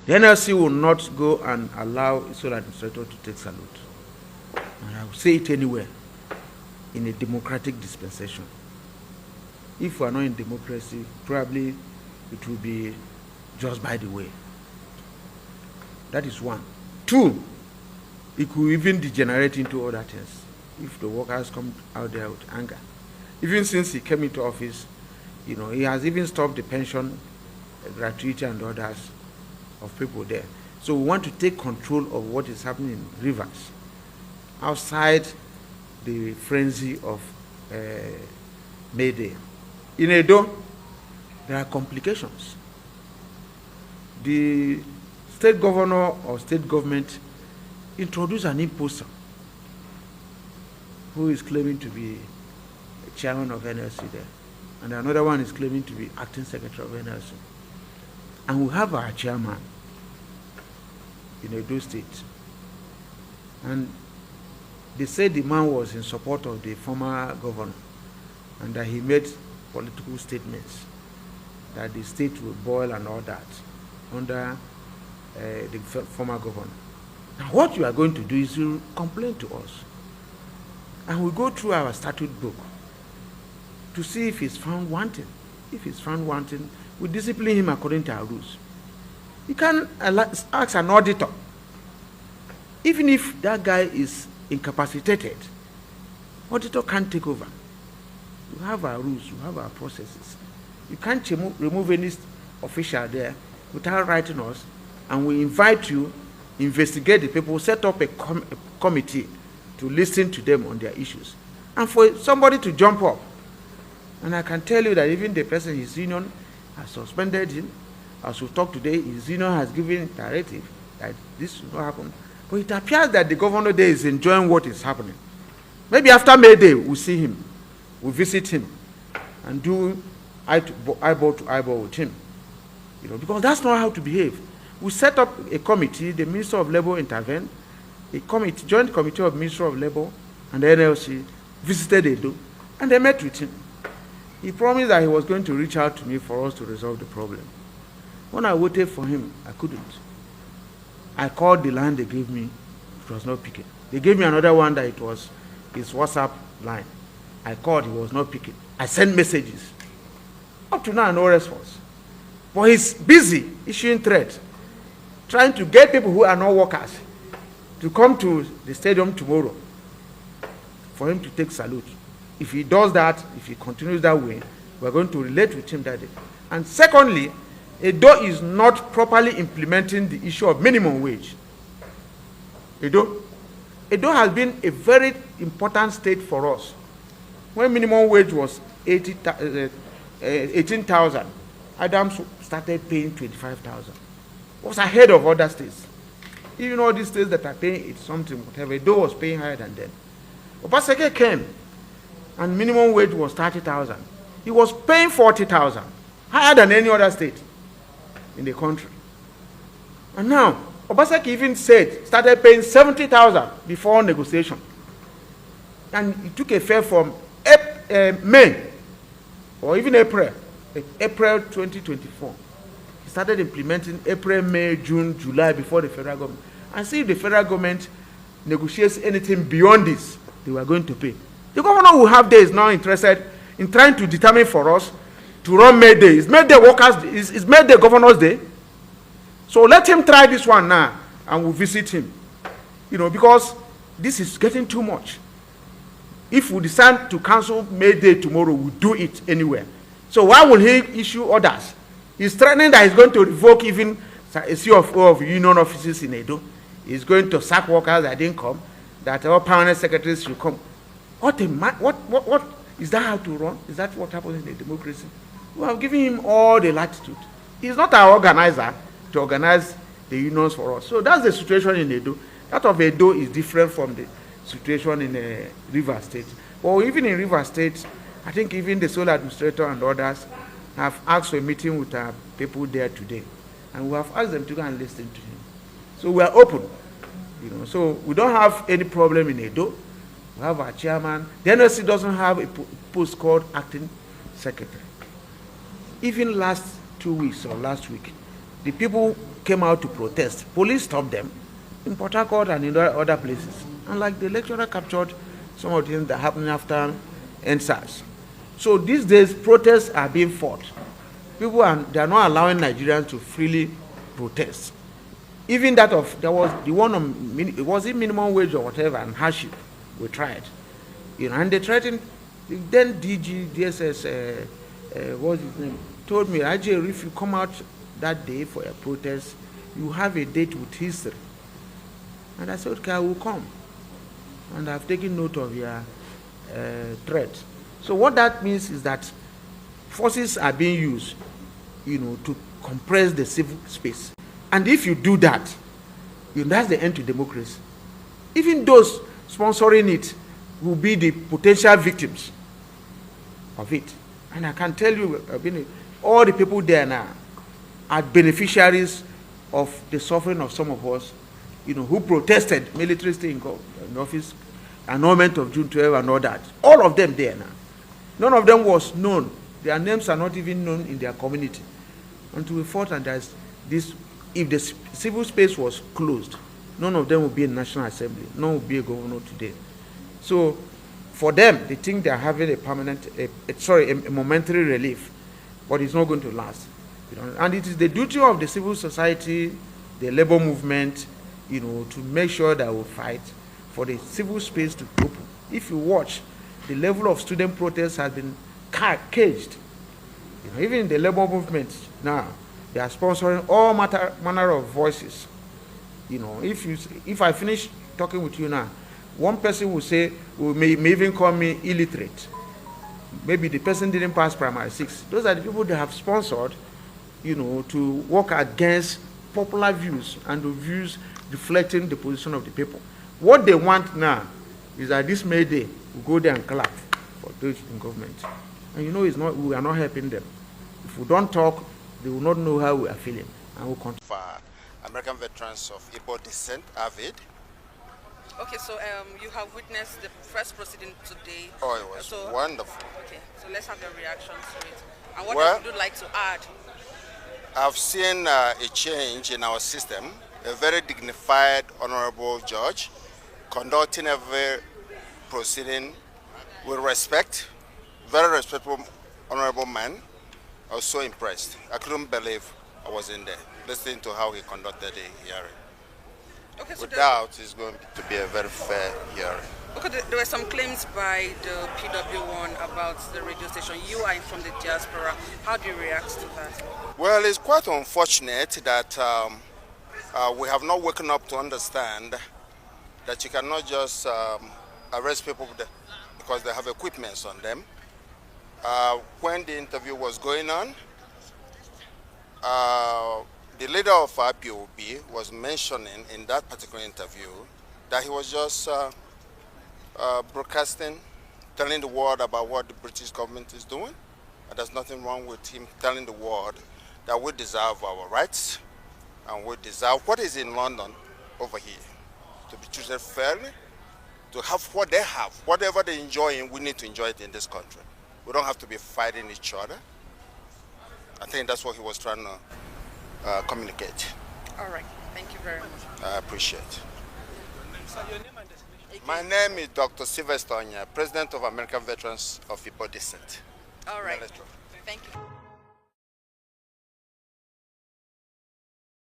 The NLC will not go and allow its sole administrator to take salute. And I will say it anywhere in a democratic dispensation. If we are not in democracy, probably it will be just by the way. That is one. Two, it could even degenerate into other things if the workers come out there with anger. Even since he came into office, he has even stopped the pension gratuity and others of people there. So we want to take control of what is happening in Rivers, outside the frenzy of May Day. In Edo, there are complications. The state governor or state government introduced an imposter who is claiming to be a chairman of NLC there, and another one is claiming to be acting secretary of NLC. And we have our chairman in Edo State, and they said the man was in support of the former governor and that he made political statements that the state will boil and all that under the former governor. Now what you are going to do is you complain to us, and we go through our statute book to see if he's found wanting. If he's found wanting, we discipline him according to our rules. You can ask an auditor. Even if that guy is incapacitated, auditor can't take over. You have our rules, you have our processes. You can't remove any official there without writing us, and we invite you, investigate the people, set up a committee to listen to them on their issues. And for somebody to jump up, and I can tell you that even the person, his union, has suspended him. As we talk today, his union has given directive that this will not happen. But it appears that the governor there is enjoying what is happening. Maybe after May Day, we'll see him, we'll visit him, and do eyeball to eyeball with him. Because that's not how to behave. We set up a committee, the Minister of Labour intervened, a committee, joint committee of Minister of Labour and the NLC visited Edo, and they met with him. He promised that he was going to reach out to me for us to resolve the problem. When I waited for him, I couldn't. I called the line they gave me, it was not picking. They gave me another one that it was his WhatsApp line. I called, he was not picking. I sent messages. Up to now, no response. But he's busy issuing threats, trying to get people who are not workers to come to the stadium tomorrow for him to take salute. If he does that, if he continues that way, we're going to relate with him that day. And secondly, Edo is not properly implementing the issue of minimum wage. Edo has been a very important state for us. When minimum wage was 18,000, Adams started paying 25,000. It was ahead of other states. Even all these states that are paying it's something, whatever, Edo was paying higher than them. Obaseki came, and minimum wage was 30,000. He was paying 40,000, higher than any other state in the country. And now, Obaseki even started paying 70,000 before negotiation. And he took a fare from May, or even April 2024. He started implementing April, May, June, July before the federal government. And see if the federal government negotiates anything beyond this, they were going to pay. The governor we have there is now interested in trying to determine for us to run May Day. Is May Day is May Day Governor's Day? So let him try this one now, and we'll visit him. Because this is getting too much. If we decide to cancel May Day tomorrow, we'll do it anywhere. So why will he issue orders? He's threatening that he's going to revoke even a CFO of union offices in Edo. He's going to sack workers that didn't come, that all permanent secretaries should come. What is that how to run? Is that what happens in a democracy? We have given him all the latitude. He's not our organizer to organize the unions for us. So that's the situation in Edo. That of Edo is different from the situation in Rivers State. But even in Rivers State, I think even the sole administrator and others have asked for a meeting with our people there today. And we have asked them to go and listen to him. So we are open. So we don't have any problem in Edo. We have our chairman. The NLC doesn't have a post called acting secretary. Even last 2 weeks or last week, the people came out to protest. Police stopped them in Port Harcourt and in other places. And like the lecturer captured some of the things that happened after NSAS. So these days, protests are being fought. They are not allowing Nigerians to freely protest. Even that there was the one on, was it minimum wage or whatever, and hardship, we tried. And they threatened, then DSS, what's his name, told me, Ajay, if you come out that day for a protest, you have a date with history. And I said, okay, I will come. And I've taken note of your threat. So what that means is that forces are being used, to compress the civil space. And if you do that, that's the end to democracy. Even those sponsoring it will be the potential victims of it. And I can tell you, all the people there now are beneficiaries of the suffering of some of us, who protested military stay in office, annulment of June 12 and all that. All of them there now. None of them was known. Their names are not even known in their community. Until we fought, and there's this, if the civil space was closed, none of them would be in National Assembly. None would be a governor today. So for them, they think they are having a momentary relief, but it's not going to last. And it is the duty of the civil society, the labor movement, to make sure that we fight for the civil space to open. If you watch, the level of student protests has been caged. Even in the labor movement now, they are sponsoring all manner of voices. If I finish talking with you now, one person will say, may even call me illiterate. Maybe the person didn't pass primary 6. Those are the people they have sponsored, to work against popular views and the views reflecting the position of the people. What they want now is that this May Day, we go there and clap for those in government. And we are not helping them. If we don't talk, they will not know how we are feeling. And we'll continue. For American veterans of Igbo descent, AVID. Okay, so you have witnessed the first proceeding today. Oh, it was wonderful. Okay, so let's have your reactions to it. And what else would you like to add? I've seen a change in our system. A very dignified, honorable judge conducting every proceeding with respect. Very respectful, honorable man. I was so impressed. I couldn't believe I was in there, listening to how he conducted the hearing. Okay, so without, it's going to be a very fair hearing. Okay, there were some claims by the PW1 about the radio station. You are from the diaspora. How do you react to that? Well, it's quite unfortunate that we have not woken up to understand that you cannot just arrest people because they have equipment on them. When the interview was going on, the leader of IPOB was mentioning in that particular interview that he was just broadcasting, telling the world about what the British government is doing. And there's nothing wrong with him telling the world that we deserve our rights and we deserve what is in London over here, to be treated fairly, to have what they have. Whatever they enjoy, we need to enjoy it in this country. We don't have to be fighting each other. I think that's what he was trying to communicate. All right. Thank you very much. I appreciate it. My name is Dr. Sylvester Onya, President of American Veterans of Igbo Descent. All right. Thank you.